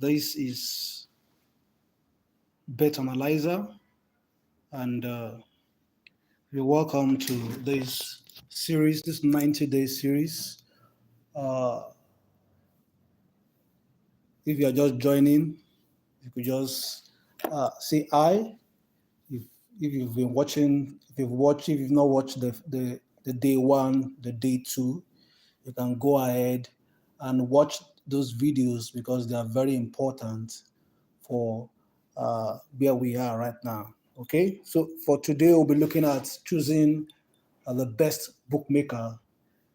This is Bet Analyzer, and you're welcome to this series, this 90-day series. If you are just joining, you could just say hi. If you've been watching, if you've not watched the day one, the day two, you can go ahead and watch those videos because they are very important for where we are right now. Okay, so for today we'll be looking at choosing the best bookmaker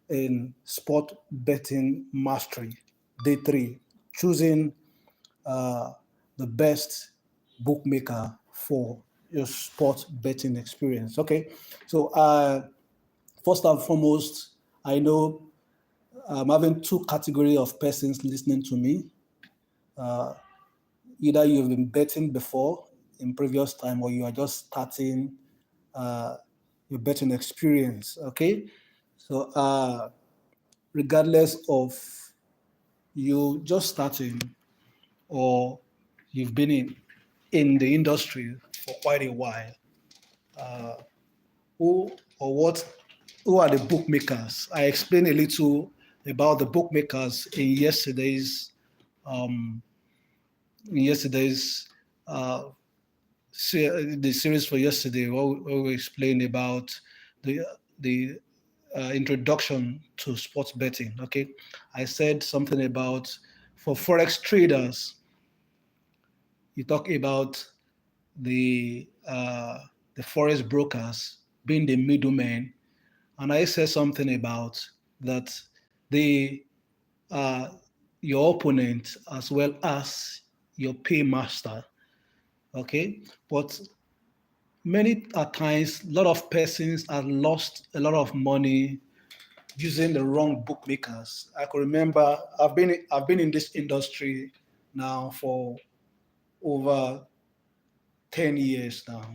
in sport betting mastery. Day three, choosing the best bookmaker for your sport betting experience. Okay, so first and foremost, I know I'm having two categories of persons listening to me. Either you've been betting before in previous time, or you are just starting your betting experience. Okay, so regardless of you just starting or you've been in the industry for quite a while, who or what who are the bookmakers? I explained a little about the bookmakers in um, yesterday's the series for yesterday, where we explained about the introduction to sports betting. Okay, I said something about for forex traders. You talk about the forex brokers being the middlemen, and I said something about that the your opponent as well as your paymaster. Okay, but many at times, a lot of persons have lost a lot of money using the wrong bookmakers. I can remember I've been in this industry now for over 10 years now.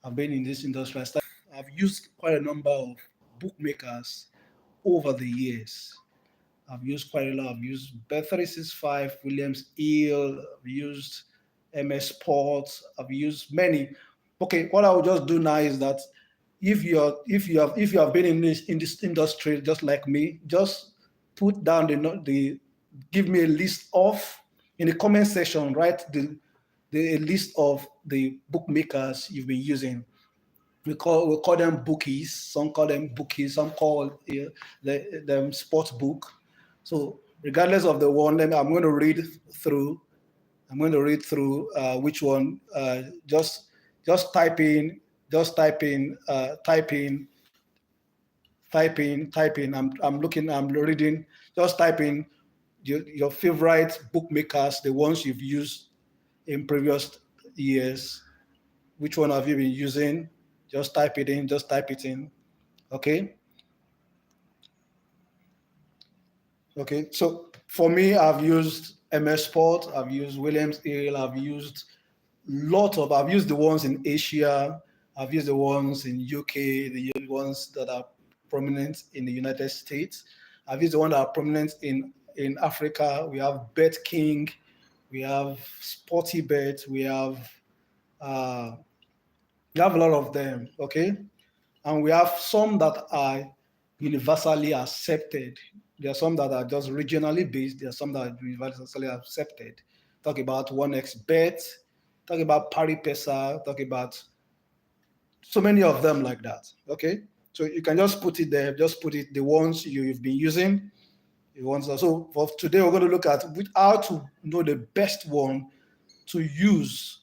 I've been in this industry. I've used quite a number of bookmakers over the years. I've used quite a lot. I've used Bet365, Williams Hill, I've used MS Sports, I've used many. Okay, what I will just do now is that if you have been in this industry just like me, just put down the give me a list of in the comment section, write the list of the bookmakers you've been using. We call them bookies. Some call them bookies. Some call them sports book. So regardless of the one, I'm going to read through. I'm going to read through which one. Just type in. Just type in. Type in. Type in. Type in. I'm looking. I'm reading. Just type in your favorite bookmakers, the ones you've used in previous years. Which one have you been using? Just type it in. Just type it in. Okay. Okay. So for me, I've used MS Sport. I've used Williams Hill. I've used the ones in Asia. I've used the ones in UK. The ones that are prominent in the United States. I've used the ones that are prominent in Africa. We have Bet King. We have sportybet. We have a lot of them, okay? And we have some that are universally accepted. There are some that are just regionally based. There are some that are universally accepted. Talk about 1xBet, talk about PariPesa, talk about so many of them like that, okay? So you can just put it there, just put it, the ones you've been using, the ones. So for today, we're going to look at how to know the best one to use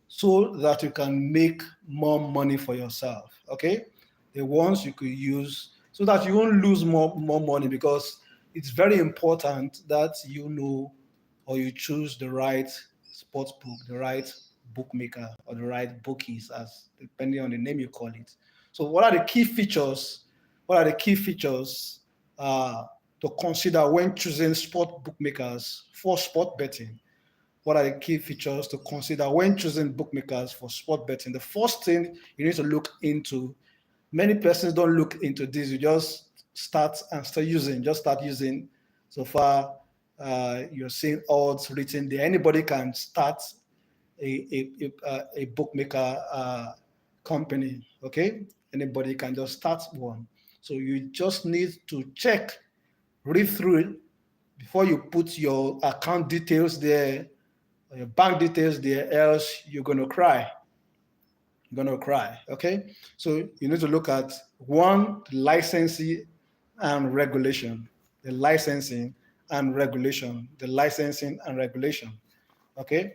so that you can make more money for yourself, okay? The ones you could use so that you won't lose more money, because it's very important that you know or you choose the right sports book, the right bookmaker, or the right bookies, as depending on the name you call it. So what are the key features? What are the key features to consider when choosing sport bookmakers for sport betting? What are the key features to consider when choosing bookmakers for sport betting? The first thing you need to look into, many persons don't look into this. You just start using. So far, You're seeing odds written there. Anybody can start a bookmaker company. Okay, anybody can just start one. So you just need to check, read through it before you put your account details there, or your bank details there. Else you're gonna cry. You're gonna cry. Okay, so you need to look at one, the licensing and regulation, the licensing and regulation, the licensing and regulation. Okay,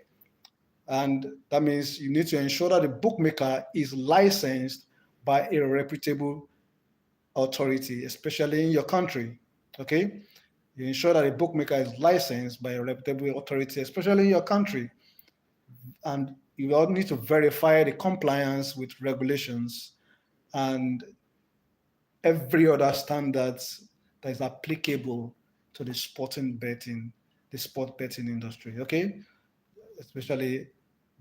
and that means you need to ensure that the bookmaker is licensed by a reputable authority, especially in your country. Okay, you ensure that a bookmaker is licensed by a reputable authority, especially in your country, and you all need to verify the compliance with regulations and every other standards that is applicable to the sporting betting, the sport betting industry. Okay, especially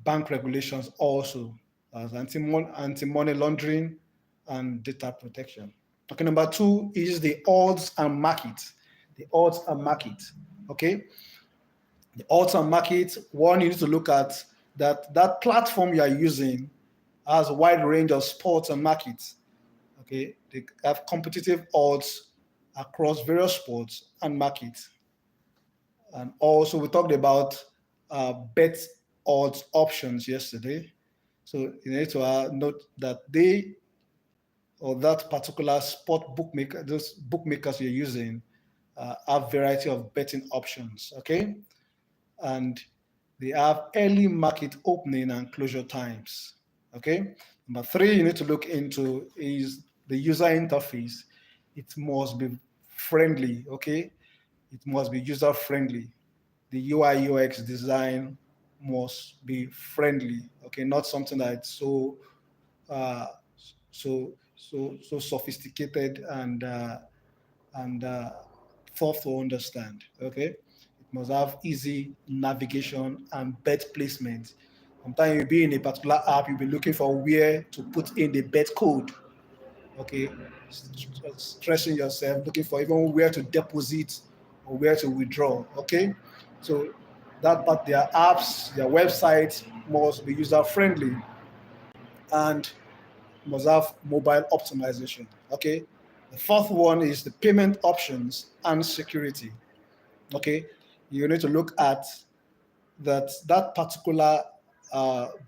bank regulations also as anti-money laundering and data protection. Okay, number two is the odds and market. The odds and market. Okay, the odds and market. One, you need to look at that platform you are using has a wide range of sports and markets. Okay, they have competitive odds across various sports and markets. And also, we talked about bet odds options yesterday. So you need to note that they or that particular sport bookmaker, those bookmakers you're using, have variety of betting options. Okay, and they have early market opening and closure times. Okay, number three you need to look into is the user interface. It must be friendly. Okay, it must be user friendly. The UI UX design must be friendly. Okay, not something that's uh, so sophisticated and tough to understand. Okay, it must have easy navigation and bet placement. Sometimes you'll be in a particular app, you'll be looking for where to put in the bet code. Okay, stressing yourself, looking for even where to deposit or where to withdraw. Okay, so that but their apps, their websites must be user friendly and must have mobile optimization. Okay, the fourth one is the payment options and security. Okay, you need to look at that particular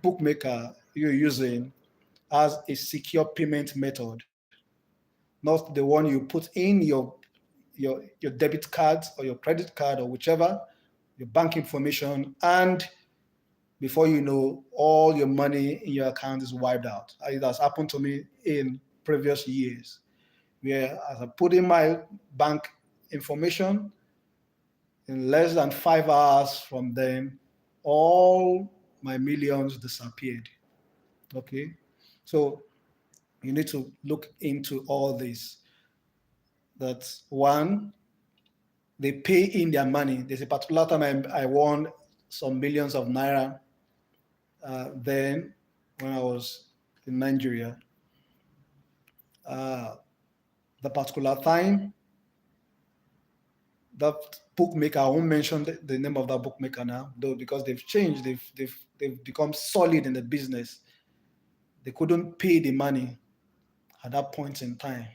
bookmaker you're using has a secure payment method, not the one you put in your debit card or your credit card or whichever, your bank information, and before you know, all your money in your account is wiped out. It has happened to me in previous years, where as I put in my bank information, in less than 5 hours from then, all my millions disappeared. Okay, so you need to look into all this. That's one, they pay in their money. There's a particular time I won some millions of naira then when I was in Nigeria. Uh, the particular time, that bookmaker, I won't mention the name of that bookmaker now, though, because they've changed, they've become solid in the business. They couldn't pay the money at that point in time.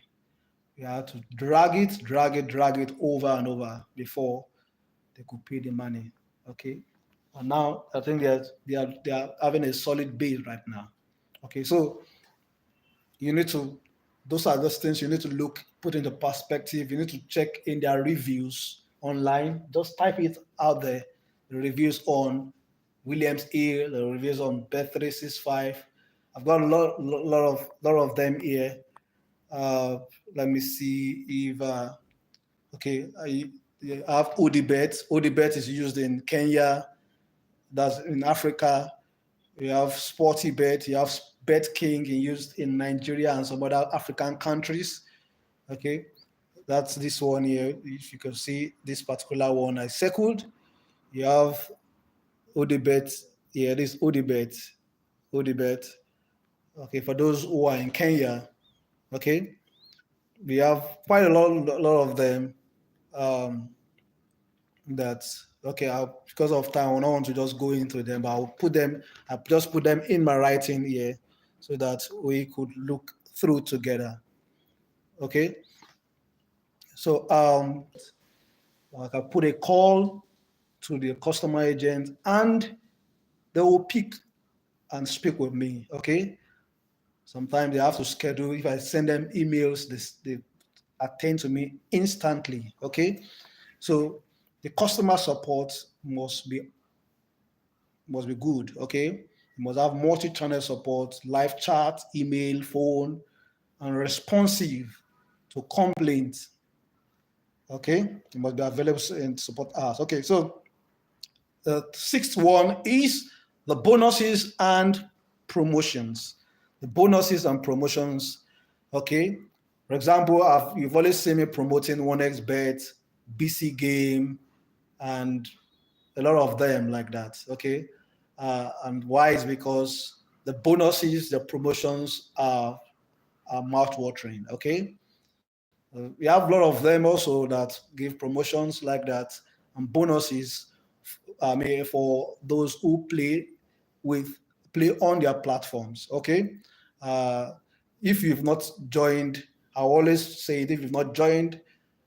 You had to drag it over and over before they could pay the money. Okay, and now I think they are having a solid base right now. Okay, so you need to those are those things you need to put into perspective. You need to check in their reviews online. Just type it out there. The reviews on Williams A, the reviews on Bet365. I've got a lot of them here. Let me see if okay. I have ODBet. ODBet is used in Kenya. That's in Africa. You have sportybet. You have Bet King used in Nigeria and some other African countries. Okay, that's this one here. If you can see this particular one I circled, you have ODBet. Yeah, this ODBet. ODBet. Okay, for those who are in Kenya. Okay, we have quite a lot of them. Um, that, okay, because of time, I don't want to just go into them, but I'll just put them in my writing here so that we could look through together. Okay. So I can put a call to the customer agent and they will pick and speak with me. Okay. Sometimes they have to schedule. If I send them emails, they attend to me instantly. Okay. So the customer support must be good. Okay. You must have multi-channel support, live chat, email, phone, and responsive to complaints. Okay. You must be available and support us. Okay. So the sixth one is the bonuses and promotions. The bonuses and promotions. Okay. For example, you've always seen me promoting 1xBet, bc.game, and a lot of them like that. Okay. And why is because the bonuses, the promotions are mouth-watering. Okay. We have a lot of them also that give promotions like that and bonuses for those who play on their platforms. Okay, uh, if you've not joined, I always say if you've not joined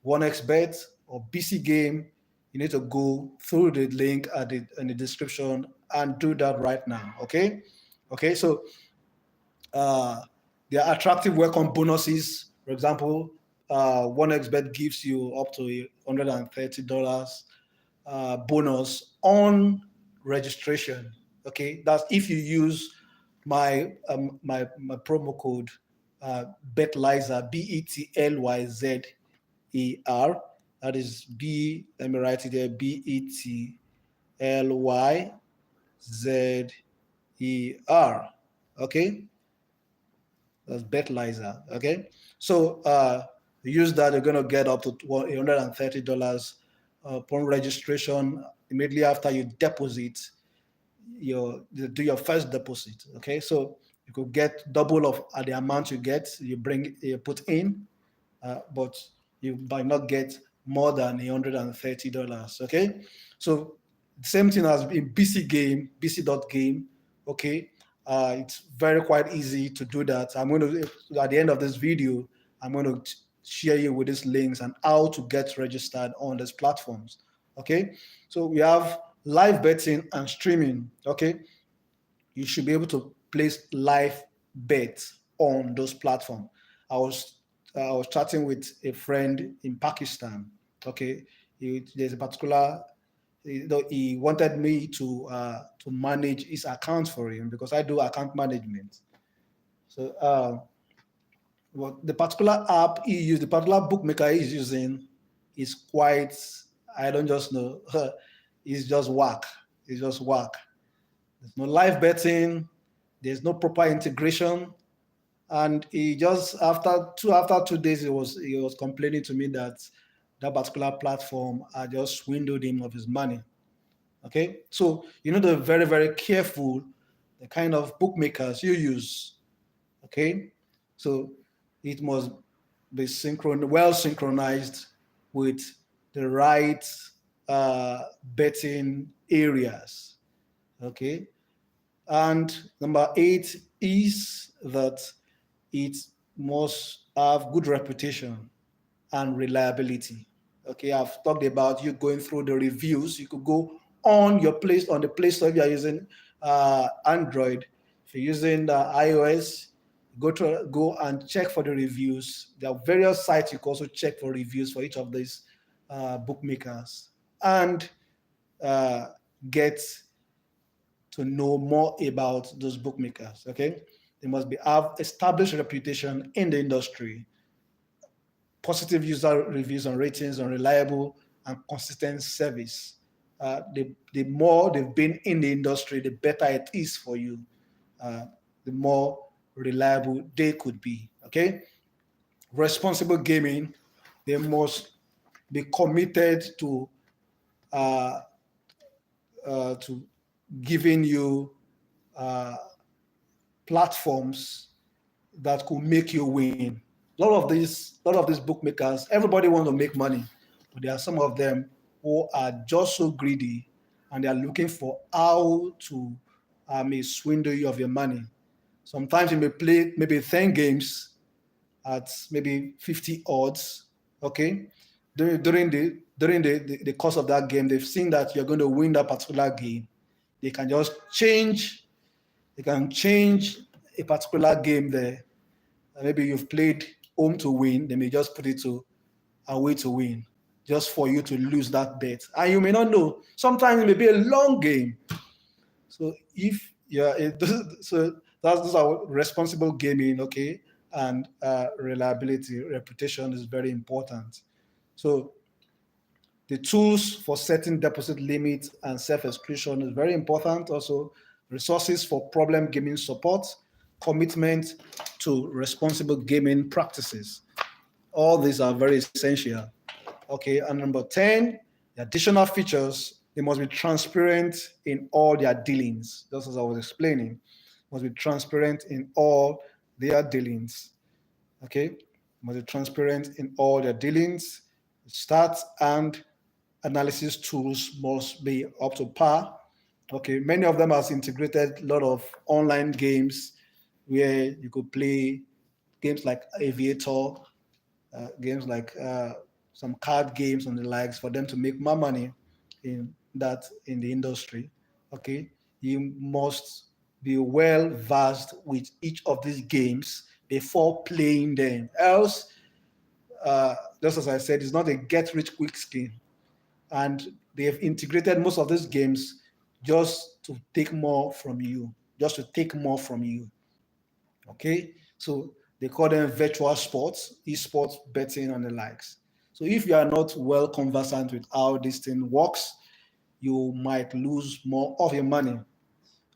1xBet or BC Game, you need to go through the link in the description and do that right now. Okay, so uh, there are attractive welcome bonuses. For example, 1xBet gives you up to $130 bonus on registration. Okay, that's if you use my promo code BETLYZER, BETLYZER. That is B. Let me write it there. BETLYZER. Okay, that's BETLYZER. Okay, so use that. You're gonna get up to $130 upon registration immediately after you deposit do your first deposit. Okay, so you could get double of the amount you put in, but you might not get more than $130. Okay, so same thing as in bc.game. Okay, it's very quite easy to do that. I'm going to at the end of this video, I'm going to share you with these links and how to get registered on these platforms. Okay, so we have live betting and streaming. Okay, you should be able to place live bets on those platforms. I was chatting with a friend in Pakistan. Okay, there's a particular he wanted me to manage his account for him because I do account management. So the particular app the particular bookmaker he's using is quite, I don't just know, it's just whack. It's just whack. There's no live betting. There's no proper integration. And he just after 2 days, he was complaining to me that that particular platform had just swindled him of his money. Okay, so you know, they're very very careful the kind of bookmakers you use. Okay, so it must be well synchronized with the right betting areas. Okay, and number 8 is that it must have good reputation and reliability. Okay, I've talked about you going through the reviews. You could go on the Play Store if you are using Android. If you're using iOS, go and check for the reviews. There are various sites you can also check for reviews for each of these bookmakers and get to know more about those bookmakers. Okay, they must have established reputation in the industry, positive user reviews and ratings, and reliable and consistent service. The more they've been in the industry, the better it is for you. The more reliable they could be. Okay, responsible gaming. They must be committed uh, to giving you platforms that could make you win. A lot of these bookmakers, everybody wants to make money, but there are some of them who are just so greedy and they are looking for how to swindle you of your money. Sometimes you may play maybe 10 games at maybe 50 odds. Okay. During the course of that game, they've seen that you're going to win that particular game. They can just change, they can change a particular game there. Maybe you've played home to win, they may just put it to away to win, just for you to lose that bet. And you may not know. Sometimes it may be a long game. So if yeah, so that's our responsible gaming, okay, and reliability, reputation is very important. So the tools for setting deposit limits and self-exclusion is very important. Also, resources for problem gaming support, commitment to responsible gaming practices. All these are very essential. Okay, and number 10, the additional features, they must be transparent in all their dealings. Just as I was explaining, must be transparent in all their dealings. Okay, must be transparent in all their dealings. Stats and analysis tools must be up to par. Okay, many of them has integrated a lot of online games where you could play games like Aviator, games like some card games and the likes for them to make more money in the industry. Okay, you must be well versed with each of these games before playing them. Else, just as I said, it's not a get rich quick scheme, and they have integrated most of these games just to take more from you, just to take more from you. Okay, so they call them virtual sports, esports betting and the likes. So if you are not well conversant with how this thing works, you might lose more of your money.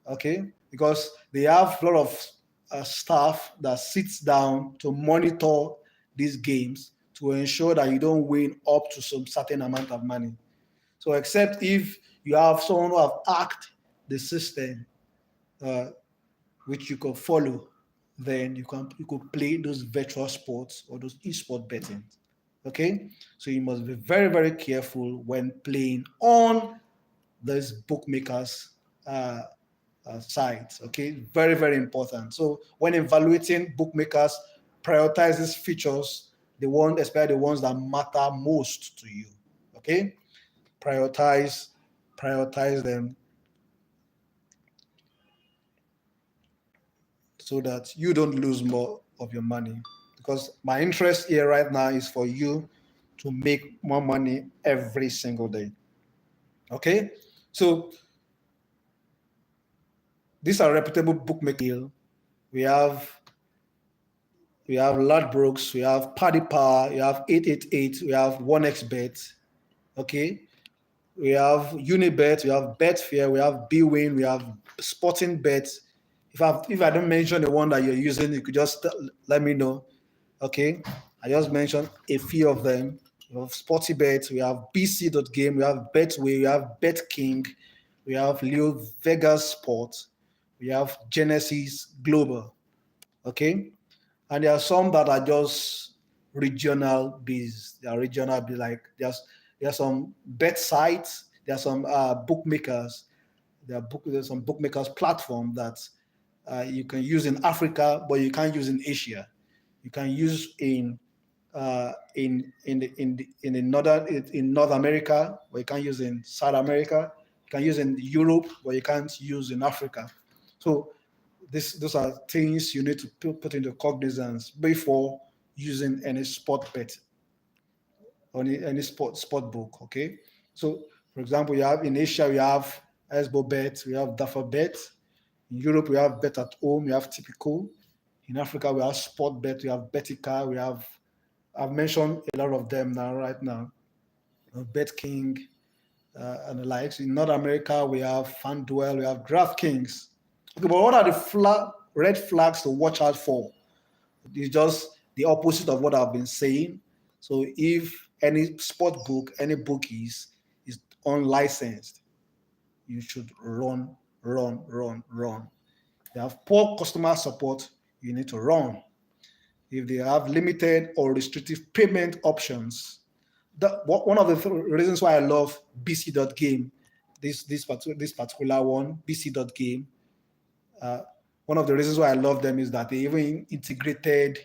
Okay, because they have a lot of staff that sits down to monitor these games to ensure that you don't win up to some certain amount of money. So except if you have someone who have hacked the system, uh, which you could follow, then you could play those virtual sports or those esport betting. Okay, so you must be very very careful when playing on those bookmakers sites. Okay, very very important. So when evaluating bookmakers, prioritize these features, especially the ones that matter most to you. Okay, prioritize prioritize them so that you don't lose more of your money. Because my interest here right now is for you to make more money every single day. Okay? So these are reputable bookmaker. We have we have Ladbrokes, we have Paddy Power, we have 888, we have 1xBet. Okay? We have Unibet, we have Betfair, we have Bwin, we have Sporting Bet. If I don't mention the one that you're using, you could just let me know. Okay, I just mentioned a few of them. We have sportybet, we have bc.game, we have Betway, we have BetKing, we have Leo Vegas Sport, we have Genesis Global. Okay, and there are some that are just regional based. They are regional based, like there are some bet sites, there are some bookmakers, there's some bookmakers platform that you can use in Africa, but you can't use in Asia. You can use in North America, but you can't use in South America. You can use in Europe, but you can't use in Africa. So those are things you need to put into cognizance before using any sport bet or any sport book. Okay. So for example, you have in Asia we have Esbo Bet, we have Dafa Bet. In Europe we have Bet at Home, we have Typical. In Africa we have Sport Bet, we have Betika, I've mentioned a lot of them now right now. Bet King and the likes. In North America we have FanDuel, we have DraftKings. Okay, but what are the red flags to watch out for? It's just the opposite of what I've been saying. So if any sport book, any bookies is unlicensed, you should run, run, run, run. They have poor customer support, you need to run. If they have limited or restrictive payment options, one of the reasons why I love bc.game, this particular one, bc.game, uh, one of the reasons why I love them is that they even integrated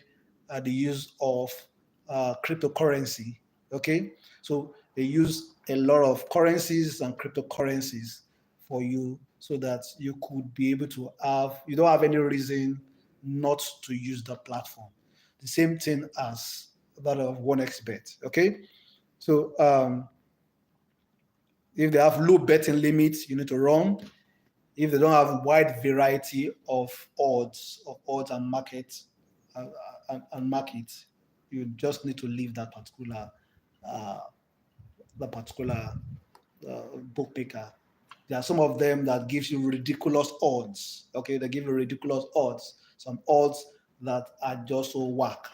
the use of cryptocurrency. Okay, so they use a lot of currencies and cryptocurrencies for you, so that you could be able to you don't have any reason not to use the platform. The same thing as that of 1xbet. Okay, so if they have low betting limits, you need to run. If they don't have wide variety of odds and markets, and markets, you just need to leave uh, that particular bookmaker. There are some of them that gives you ridiculous odds. Okay, they give you ridiculous odds. Some odds that are just so whack.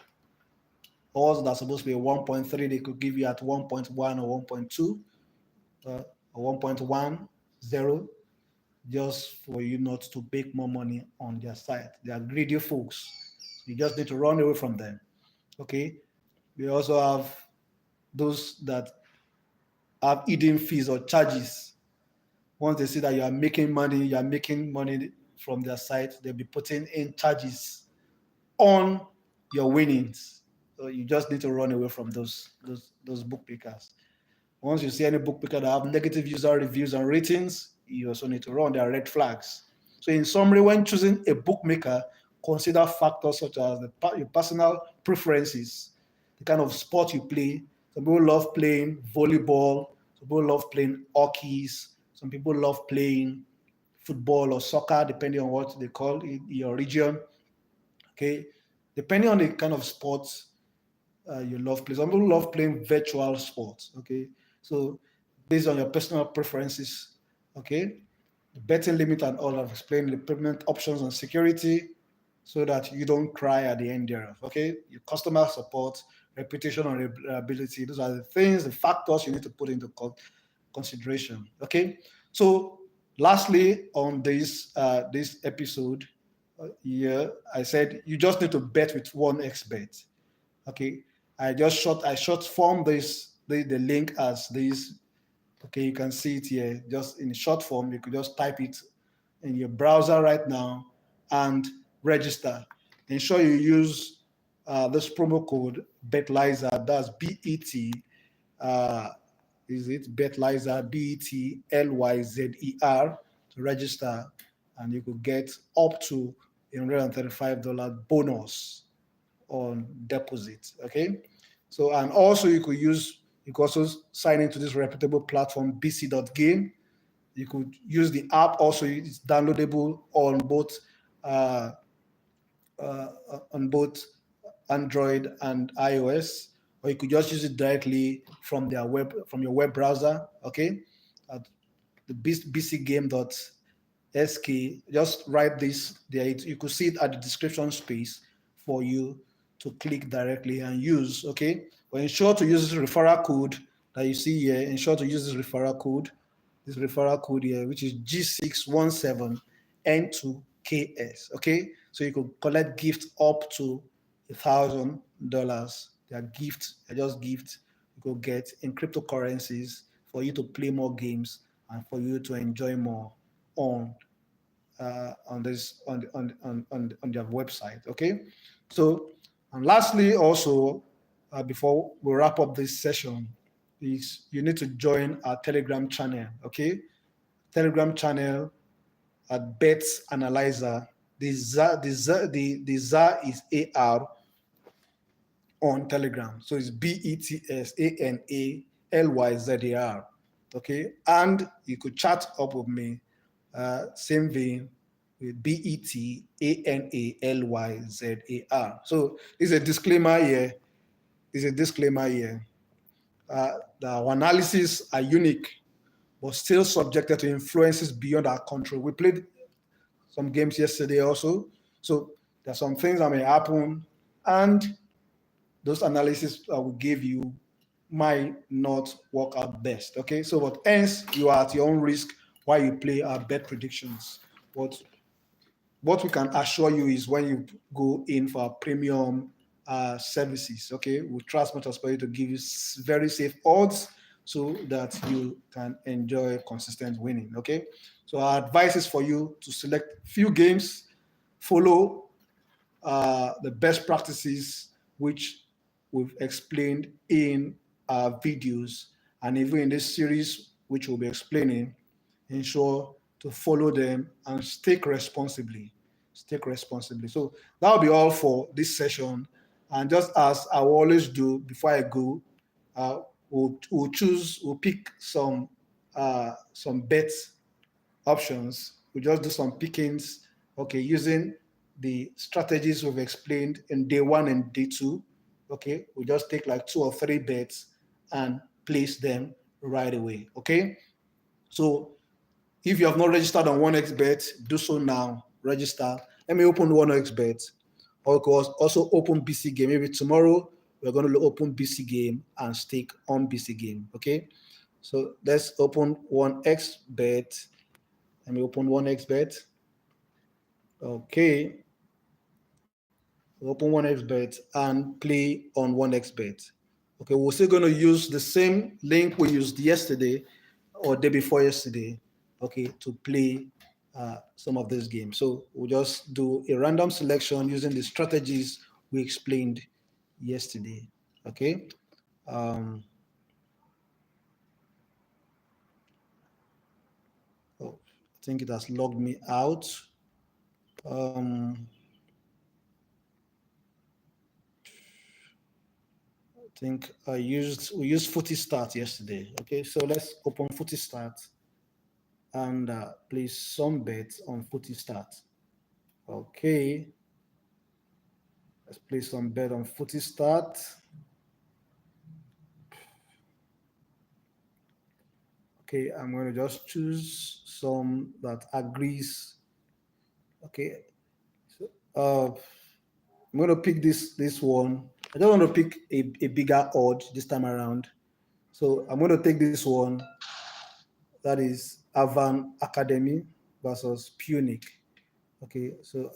Odds that are supposed to be 1.3, they could give you at 1.1 or 1.2 or 1.10, just for you not to make more money on their site. They are greedy folks. You just need to run away from them. Okay. We also have those that have hidden fees or charges. Once they see that you are making money from their site, they'll be putting in charges on your winnings. So you just need to run away from those bookmakers. Once you see any bookmaker that have negative user reviews and ratings, you also need to run. There are red flags. So in summary, when choosing a bookmaker, consider factors such as your personal preferences, the kind of sport you play. Some people love playing volleyball. Some people love playing hockey. Some people love playing football or soccer, depending on what they call it in your region. Okay, depending on the kind of sports you love playing. Some people love playing virtual sports. Okay, so based on your personal preferences. Okay, the betting limit and all. I've explained the payment options and security, so that you don't cry at the end thereof. Okay, your customer support, reputation, and reliability. Those are the things, the factors you need to put into consideration. Okay, so lastly on this episode, I said you just need to bet with 1xbet. Okay, I short form the link as this. Okay, you can see it here just in short form. You could just type it in your browser right now and register. Ensure you use this promo code BETLYZER. That's BET. Uh, is it BETLYZER? BETLYZER to register, and you could get up to $135 bonus on deposit. Okay, so and also you could also sign into this reputable platform bc.game. You could use the app. Also, it's downloadable uh, uh, on both Android and iOS, or you could just use it directly from your web browser. Okay, at the bcgame.sk. Just write this there. You could see it at the description space for you to click directly and use. Okay, but ensure to use this referral code that you see here. Ensure to use this referral code here, which is G617N2KS. Okay, so you could collect gifts up to $1,000. They are gifts, they're just gifts you could get in cryptocurrencies for you to play more games and for you to enjoy more on this on their website. Okay, so and lastly, also before we wrap up this session, is you need to join our Telegram channel. Okay, Telegram channel at Bets Analyzer. The ZAR is AR on Telegram. So it's BETSANALYZAR. Okay. And you could chat up with me, same vein with BETANALYZAR. So it's a disclaimer here. Our analyses are unique, but still subjected to influences beyond our control. We played some games yesterday also. So there's some things that may happen, and those analysis I will give you might not work out best. Okay, so what ends you are at your own risk while you play our bet predictions. What we can assure you is when you go in for a premium services. Okay, we'll try as much as possible to give you very safe odds so that you can enjoy consistent winning. Okay, so our advice is for you to select few games, follow the best practices which we've explained in our videos, and even in this series which we'll be explaining, ensure to follow them and stake responsibly. Stake responsibly. So that'll be all for this session. And just as I will always do before I go, we'll pick some bets options. We just do some pickings, okay, using the strategies we've explained in day one and day two. Okay, we just take like 2 or 3 bets and place them right away. Okay, so if you have not registered on 1xBet, do so now. Register. Let me open 1xBet. Or of course, also open bc.game. Maybe tomorrow we're going to open bc.game and stake on bc.game. Okay, so let's open 1xBet. Let me open 1xBet. Okay, open 1xBet and play on 1xBet. Okay, we're still going to use the same link we used yesterday or day before yesterday, okay, to play some of these games. So we'll just do a random selection using the strategies we explained yesterday. Okay. Oh, I think it has logged me out. I think we used Footy Start yesterday. Okay, so let's open Footy Start and place some bets on Footy Start. Okay, let's place some bet on Footy Start. Okay, I'm going to just choose some that agrees. Okay, so I'm going to pick this one. I don't want to pick a bigger odd this time around. So I'm going to take this one. That is Avan Academy versus Punic. Okay, so